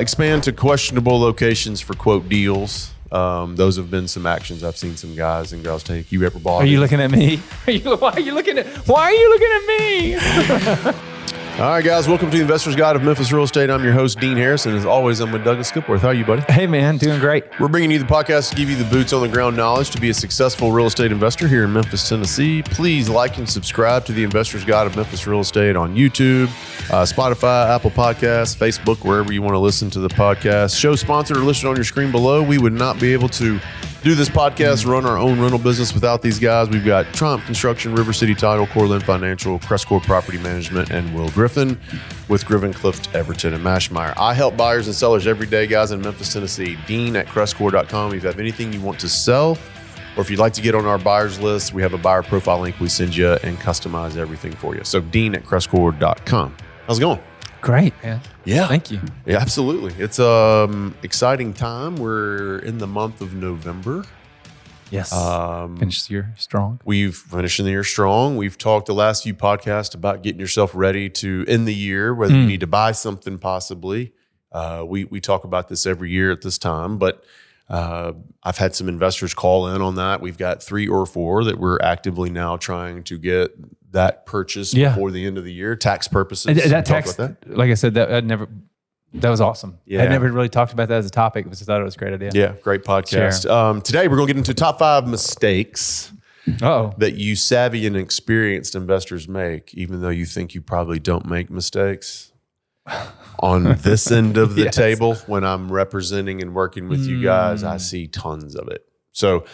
Expand to questionable locations for quote deals. Those have been some actions I've seen some guys and girls take. You ever bought? Are you looking at me? Why are you looking at me? All right, guys. Welcome to the Investor's Guide of Memphis Real Estate. I'm your host, Dean Harrison. As always, I'm with Douglas Skipworth. How are you, buddy? Hey, man. Doing great. We're bringing you the podcast to give you the boots on the ground knowledge to be a successful real estate investor here in Memphis, Tennessee. Please like and subscribe to the Investor's Guide of Memphis Real Estate on YouTube, Spotify, Apple Podcasts, Facebook, wherever you want to listen to the podcast. Show sponsor listed on your screen below. We would not be able to do this podcast, run our own rental business without these guys. We've got Triumph Construction, River City Title, Corland Financial, Crestcore Property Management, and Will Griffin with Griffin, Clift, Everton, and Mashmeyer. I help buyers and sellers every day, guys, in Memphis, Tennessee. Dean at Crestcore.com. If you have anything you want to sell, or if you'd like to get on our buyers list, we have a buyer profile link we send you and customize everything for you. So Dean at Crestcore.com. How's it going? Great, man. Yeah. Thank you. Yeah, absolutely. It's exciting time. We're in the month of November. Yes. Finished the year strong. We've finished the year strong. We've talked the last few podcasts about getting yourself ready to end the year, whether you need to buy something possibly. We talk about this every year at this time, but I've had some investors call in on that. We've got 3 or 4 that we're actively now trying to get that purchase before the end of the year, tax purposes. That tax, like I said, that was awesome. Yeah. I never really talked about that as a topic. I just thought it was a great idea. Yeah, great podcast. Today, we're going to get into top 5 mistakes that you savvy and experienced investors make, even though you think you probably don't make mistakes. On this end of the table, when I'm representing and working with you guys, I see tons of it. So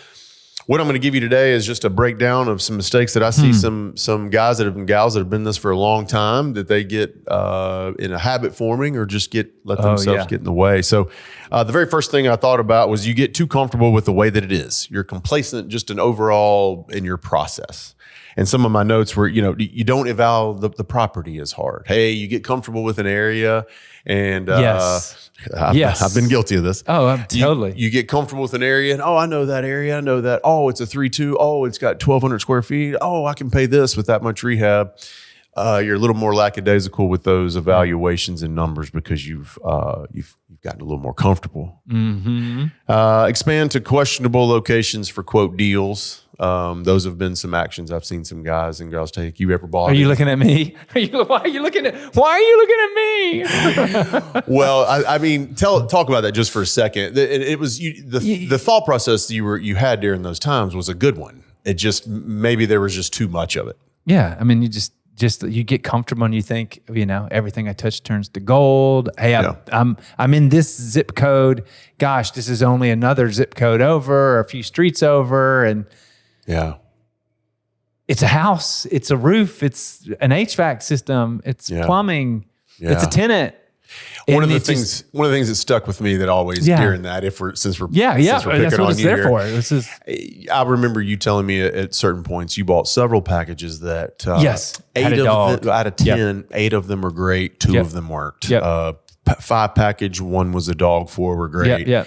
what I'm going to give you today is just a breakdown of some mistakes that I see some guys that have been gals that have been in this for a long time, that they get in a habit forming or just let themselves get in the way. So the very first thing I thought about was you get too comfortable with the way that it is. You're complacent just in overall in your process. And some of my notes were, you don't evaluate the property as hard. Hey, you get comfortable with an area, and I've been guilty of this. Oh, totally. You get comfortable with an area, and I know that area. I know that. Oh, it's a 3-2. Oh, it's got 1,200 square feet. Oh, I can pay this with that much rehab. You're a little more lackadaisical with those evaluations and numbers because you've gotten a little more comfortable. Expand to questionable locations for quote deals. Those have been some actions I've seen some guys and girls take. You ever bought? Are you looking at me? Why are you looking at me? Well, I mean, talk about that just for a second. It was the thought process that you had during those times was a good one. It just maybe there was just too much of it. Yeah, I mean, you just you get comfortable and you think, everything I touch turns to gold. Hey, I'm in this zip code. Gosh, this is only another zip code over, or a few streets over, and it's a house, it's a roof, it's an HVAC system, it's plumbing, it's a tenant. One of the things that stuck with me that always during that, since we're picking that's what it's there for. I remember you telling me at certain points you bought several packages that 8 out of 10, 8 of them are great, 2 of them weren't. 5 package, 1 was a dog, 4 were great.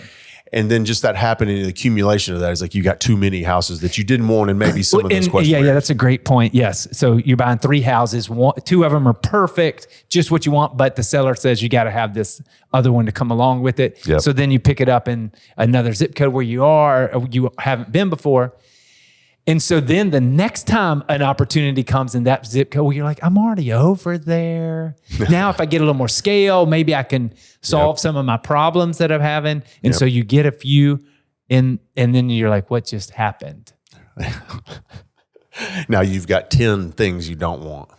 And then just that happening, the accumulation of that is like you got too many houses that you didn't want, and maybe some of those questions. Yeah, that's a great point. Yes. So you're buying 3 houses, 2 of them are perfect, just what you want, but the seller says you got to have this other one to come along with it. Yep. So then you pick it up in another zip code where you haven't been before. And so then the next time an opportunity comes in that zip code, where you're like, I'm already over there. Now, if I get a little more scale, maybe I can solve some of my problems that I'm having. And so you get a few, and then you're like, what just happened? Now you've got 10 things you don't want.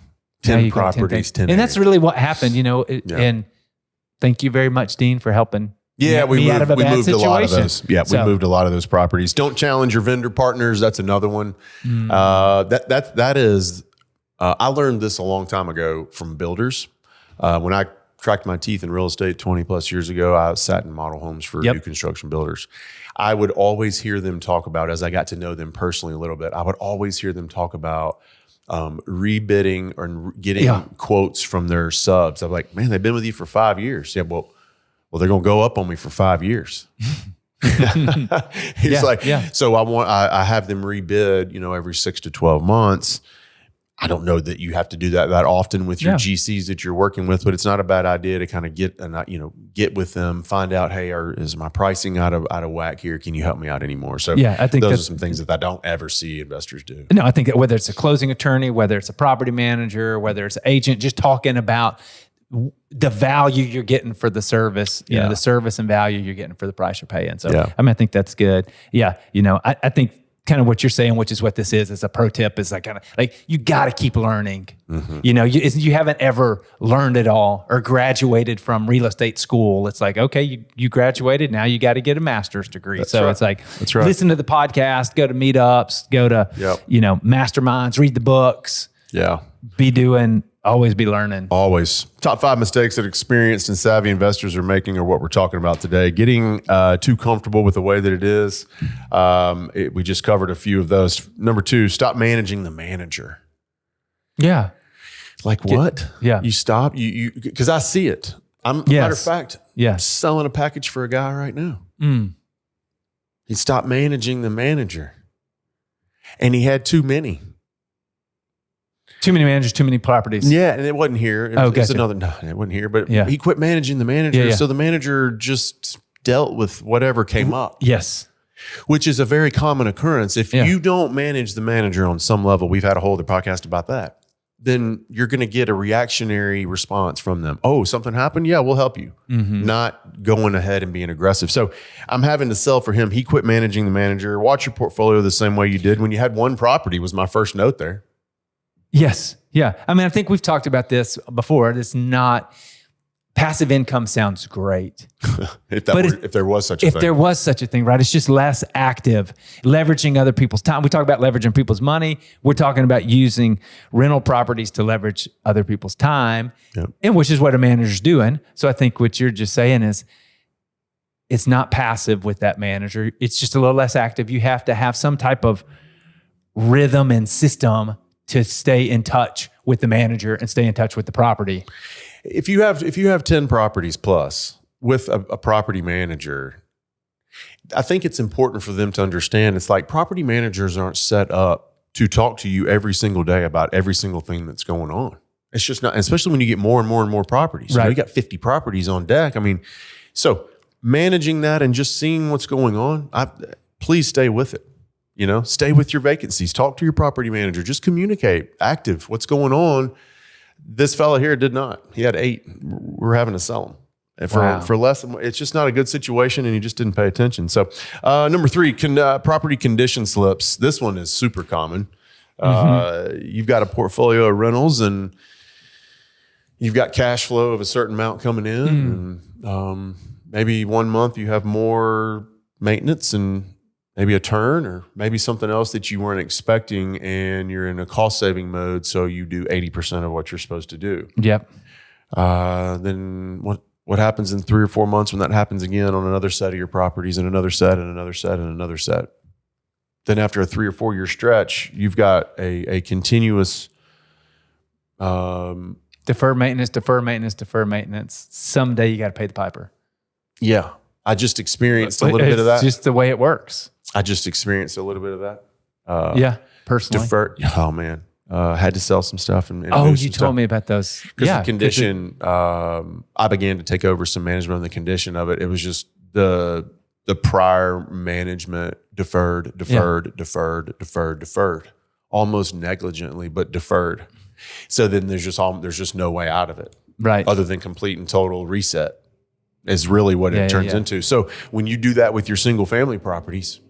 10 properties, 10 and that's really what happened, and thank you very much, Dean, for helping. Yeah, we moved situation. A lot of those. Yeah, we moved a lot of those properties. Don't challenge your vendor partners. That's another one. That is. I learned this a long time ago from builders. When I cracked my teeth in real estate 20 plus years ago, I sat in model homes for new construction builders. I would always hear them talk about, as I got to know them personally a little bit, I would always hear them talk about rebidding or getting quotes from their subs. I'm like, man, they've been with you for 5 years. Yeah, well, they're going to go up on me for 5 years. He's so I have them rebid, every 6 to 12 months. I don't know that you have to do that often with your GCs that you're working with, but it's not a bad idea to kind of get with them, find out, hey, is my pricing out of whack here? Can you help me out anymore? So I think those are some things that I don't ever see investors do. No, I think that whether it's a closing attorney, whether it's a property manager, whether it's an agent, just talking about the value you're getting for the service, you know, the service and value you're getting for the price you're paying. So, I think that's good. Yeah. You know, I think kind of what you're saying, which is what this is a pro tip, is like kind of like you got to keep learning. You know, you haven't ever learned it all or graduated from real estate school. It's like, okay, you graduated, now you got to get a master's degree. It's like, listen to the podcast, go to meetups, go to, you know, masterminds, read the books. Always be learning. Always. Top 5 mistakes that experienced and savvy investors are making are what we're talking about today. Getting too comfortable with the way that it is. We just covered a few of those. Number 2, stop managing the manager. Yeah. Like what? You stop, because I see it. Matter of fact, I'm selling a package for a guy right now. He stopped managing the manager. And he had too many. Too many managers, too many properties. Yeah, and it wasn't here. It was another. No, it wasn't here. But he quit managing the manager, so the manager just dealt with whatever came up. Yes, which is a very common occurrence. If you don't manage the manager on some level, we've had a whole other podcast about that. Then you're going to get a reactionary response from them. Oh, something happened? Yeah, we'll help you. Not going ahead and being aggressive. So I'm having to sell for him. He quit managing the manager. Watch your portfolio the same way you did when you had one property. Was my first note there. Yes. Yeah. I mean, I think we've talked about this before. It's not passive income sounds great. if there was such a thing. If there was such a thing, right? It's just less active, leveraging other people's time. We talk about leveraging people's money. We're talking about using rental properties to leverage other people's time, and which is what a manager's doing. So I think what you're just saying is it's not passive with that manager. It's just a little less active. You have to have some type of rhythm and system to stay in touch with the manager and stay in touch with the property. If you have 10 properties plus with a property manager, I think it's important for them to understand it's like property managers aren't set up to talk to you every single day about every single thing that's going on. It's just not, especially when you get more and more and more properties. Right. You got 50 properties on deck. I mean, so managing that and just seeing what's going on, please stay with it. You know, stay with your vacancies. Talk to your property manager. Just communicate. Active. What's going on? This fella here did not. He had 8. We're having to sell them for less. It's just not a good situation, and he just didn't pay attention. So, number 3, property condition slips. This one is super common. You've got a portfolio of rentals, and you've got cash flow of a certain amount coming in, and maybe one month you have more maintenance and maybe a turn or maybe something else that you weren't expecting, and you're in a cost-saving mode, so you do 80% of what you're supposed to do. Yep. Then what happens in 3 or 4 months when that happens again on another set of your properties and another set and another set and another set? Then after a 3 or 4 year stretch, you've got a continuous defer maintenance. Someday you got to pay the piper. Yeah. I just experienced a little bit of that. It's just the way it works. I just experienced a little bit of that. Personally. Oh man, had to sell some stuff. And you told me about those. Because the condition, I began to take over some management of the condition of it. It was just the prior management deferred, almost negligently, but deferred. So then there's just no way out of it, right? Other than complete and total reset. Is really what it turns into. So when you do that with your single family properties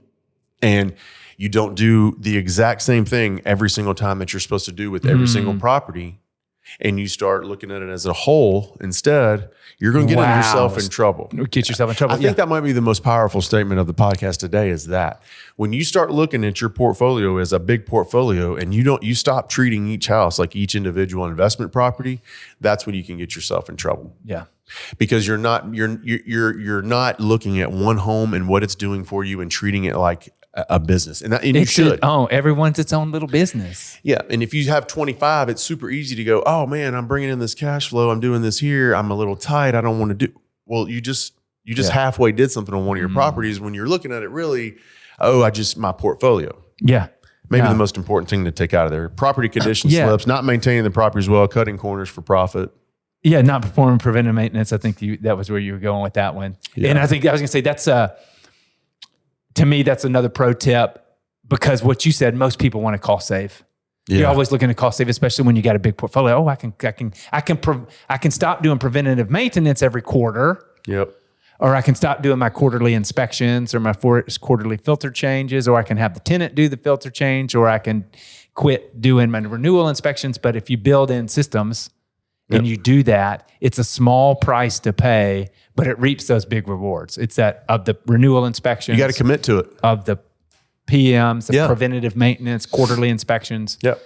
and you don't do the exact same thing every single time that you're supposed to do with every single property, and you start looking at it as a whole instead, you're going to get yourself in trouble. Get yourself in trouble. I think that might be the most powerful statement of the podcast today is that when you start looking at your portfolio as a big portfolio and you stop treating each house like each individual investment property, that's when you can get yourself in trouble. Yeah. Because you're not not looking at one home and what it's doing for you and treating it like a business. And you should. Everyone's its own little business. Yeah. And if you have 25, it's super easy to go, oh man, I'm bringing in this cash flow. I'm doing this here. I'm a little tight. I don't want to do. Well, you just halfway did something on one of your properties when you're looking at it really, my portfolio. Yeah. Maybe the most important thing to take out of there. Property condition slips, not maintaining the property as well, cutting corners for profit. Yeah, not performing preventive maintenance. I think that was where you were going with that one. Yeah. And I think I was going to say that's to me, that's another pro tip, because what you said, most people want to cost save. Yeah. You're always looking to cost save, especially when you got a big portfolio. Oh, I can stop doing preventative maintenance every quarter. Yep. Or I can stop doing my quarterly inspections or my quarterly filter changes, or I can have the tenant do the filter change, or I can quit doing my renewal inspections. But if you build in systems and you do that, it's a small price to pay, but it reaps those big rewards. It's that of the renewal inspections. You got to commit to it. Of the PMs, the preventative maintenance, quarterly inspections. Yep.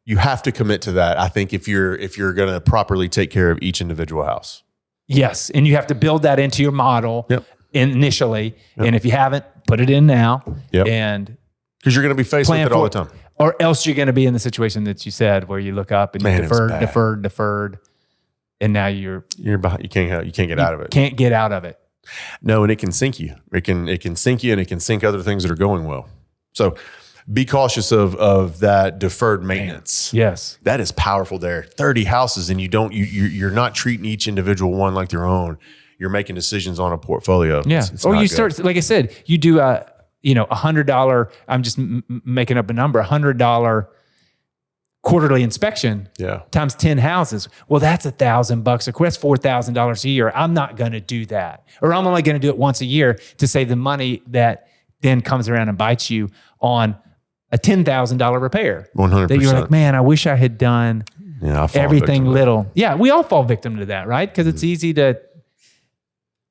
You have to commit to that. I think if you're going to properly take care of each individual house. Yes, and you have to build that into your model initially. And if you haven't, put it in now. And because you're going to be faced with it all the time. Or else you're going to be in the situation that you said, where you look up and you deferred, and now you're behind. You can't get out of it. Can't get out of it. No, and it can sink you. It can sink you, and it can sink other things that are going well. So be cautious of that deferred maintenance. Yes. That is powerful there. 30 houses, and you're not treating each individual one like their own. You're making decisions on a portfolio. Yeah. Or you start, like I said, you do $100, I'm just making up a number, $100 quarterly inspection times 10 houses. Well, that's $1,000 a quarter. That's $4,000 a year. I'm not going to do that. Or I'm only going to do it once a year to save the money that then comes around and bites you on a $10,000 repair. 100%. That you're like, man, I wish I had done everything little. Yeah, we all fall victim to that, right? Because it's easy to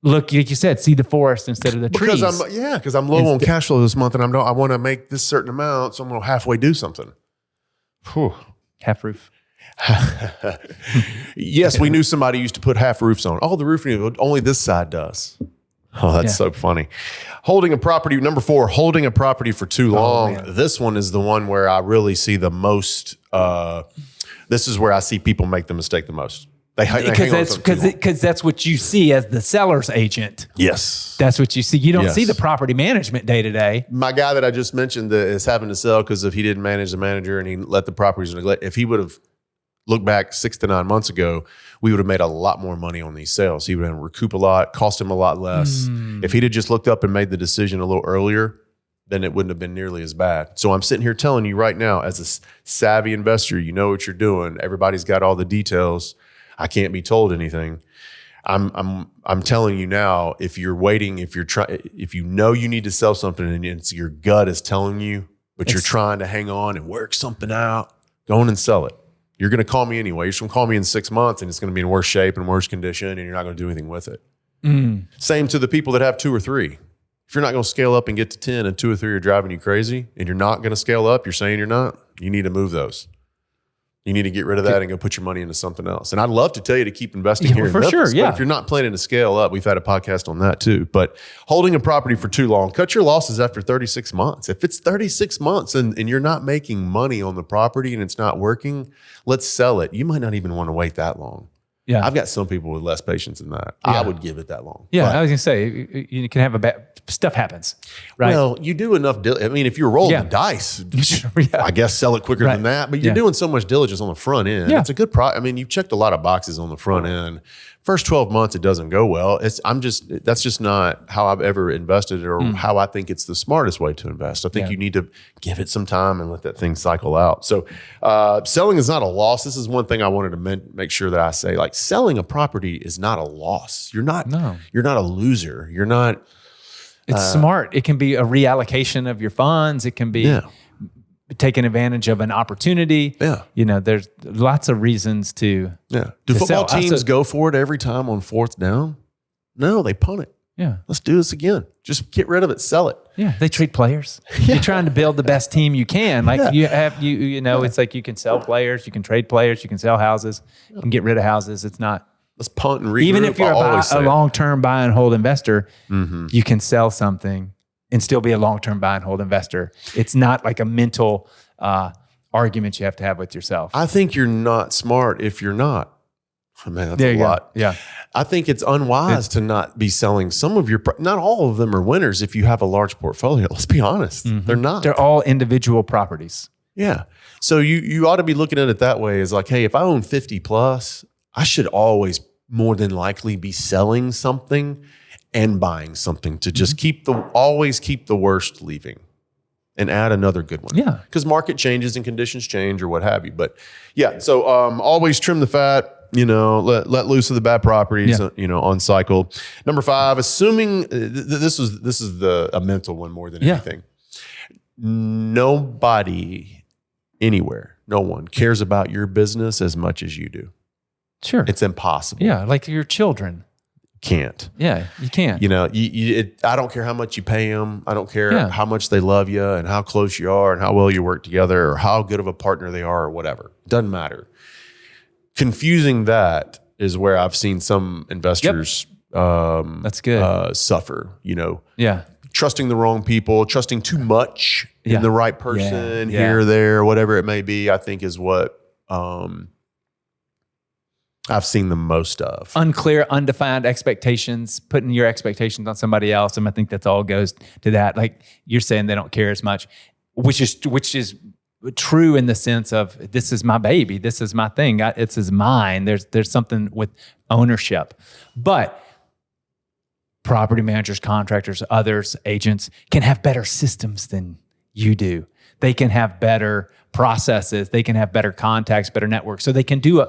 look, like you said, see the forest instead of the trees. Because I'm low on cash flow this month, and I want to make this certain amount, so I'm going to halfway do something. Whew. Half roof. Yes, we knew somebody used to put half roofs on. Oh, the roofing, only this side does. Oh, that's so funny. Holding a property, number 4, holding a property for too long. This one is the one where I really see the most, this is where I see people make the mistake the most. Because that's what you see as the seller's agent. Yes. That's what you see. You don't see the property management day to day. My guy that I just mentioned that is having to sell because if he didn't manage the manager and he let the properties neglect, if he would have looked back 6 to 9 months ago, we would have made a lot more money on these sales. He would have recoup a lot, cost him a lot less. If he'd have just looked up and made the decision a little earlier, then it wouldn't have been nearly as bad. So I'm sitting here telling you right now, as a savvy investor, you know what you're doing. Everybody's got all the details. I can't be told anything. I'm telling you now, if you're waiting, if you know you need to sell something and it's your gut is telling you, but you're trying to hang on and work something out, go on and sell it. You're going to call me anyway. You're just going to call me in 6 months and it's going to be in worse shape and worse condition and you're not going to do anything with it. Same to the people that have 2 or 3. If you're not going to scale up and get to 10 and 2 or 3 are driving you crazy and you're not going to scale up, you're saying you're not, you need to move those. You need to get rid of that and go put your money into something else. And I'd love to tell you to keep investing here in Memphis, sure. Yeah. But if you're not planning to scale up, we've had a podcast on that too. But holding a property for too long, cut your losses after 36 months. If it's 36 months and you're not making money on the property and it's not working, let's sell it. You might not even want to wait that long. Yeah, I've got some people with less patience than that. Yeah. I would give it that long. Yeah, I was gonna say you can have a bad stuff happens, right? Well, you do enough. I mean, if you're rolling the dice, I guess sell it quicker than that. But you're doing so much diligence on the front end. Yeah. It's a good I mean, you've checked a lot of boxes on the front end. First 12 months, it doesn't go well. That's just not how I've ever invested or how I think it's the smartest way to invest. I think you need to give it some time and let that thing cycle out. So selling is not a loss. This is one thing I wanted to make sure that I say. Like, selling a property is not a loss. You're not a loser. You're not. It's smart. It can be a reallocation of your funds. It can be taking advantage of an opportunity. Yeah. There's lots of reasons to. Yeah. Do football teams go for it every time on 4th down? No, they punt it. Yeah. Let's do this again. Just get rid of it. Sell it. Yeah. They trade players. You're trying to build the best team you can. Like it's like you can sell players, you can trade players, you can sell houses, you can get rid of houses. It's not. Let's punt and regroup. Even if you're a long-term buy and hold investor, you can sell something and still be a long-term buy and hold investor. It's not like a mental argument you have to have with yourself. I think you're not smart if you're not. Man, that's a lot. Yeah. I think it's unwise to not be selling some of your, not all of them are winners if you have a large portfolio. Let's be honest. They're not. They're all individual properties. Yeah. So you ought to be looking at it that way as like, hey, if I own 50 plus, I should always more than likely be selling something and buying something to just always keep the worst leaving and add another good one. Yeah. Because market changes and conditions change or what have you. But yeah, so always trim the fat, let loose of the bad properties, on cycle. Number 5, assuming this is a mental one more than anything. Nobody anywhere, no one cares about your business as much as you do. Sure. It's impossible. Yeah. Like your children. Can't. Yeah, you can't. I don't care how much you pay them. I don't care how much they love you and how close you are and how well you work together or how good of a partner they are or whatever. Doesn't matter. Confusing that is where I've seen some investors that's good. Suffer, Yeah. Trusting the wrong people, trusting too much in the right person here or there, whatever it may be, I think is what I've seen the most of. Unclear, undefined expectations, putting your expectations on somebody else. And I think that all goes to that. Like you're saying they don't care as much, which is true in the sense of this is my baby. This is my thing. It's mine. There's something with ownership. But property managers, contractors, others, agents can have better systems than you do. They can have better processes. They can have better contacts, better networks. So they can do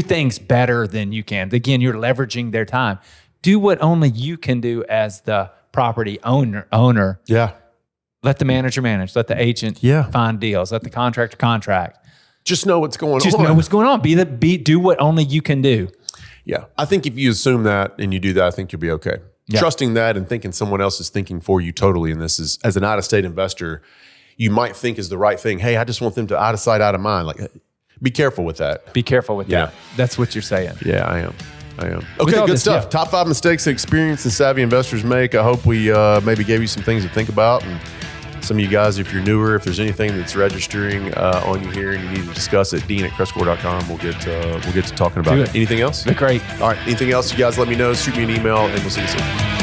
things better than you can. Again, you're leveraging their time. Do what only you can do as the property owner. Yeah. Let the manager manage. Let the agent find deals. Let the contractor contract. Just know what's going on. Just know what's going on. Do what only you can do. Yeah. I think if you assume that and you do that, I think you'll be okay. Yeah. Trusting that and thinking someone else is thinking for you totally. And this is, as an out-of-state investor, you might think is the right thing. Hey, I just want them to out of sight, out of mind. Like, be careful with that. Be careful with that. That's what you're saying. Yeah, I am. Okay, good stuff. Top 5 mistakes that experienced and savvy investors make. I hope we maybe gave you some things to think about. And some of you guys, if you're newer, if there's anything that's registering on you here and you need to discuss it, dean@crestcore.com. We'll get to talking about it. Anything else? Great. All right. Anything else, you guys let me know. Shoot me an email and we'll see you soon.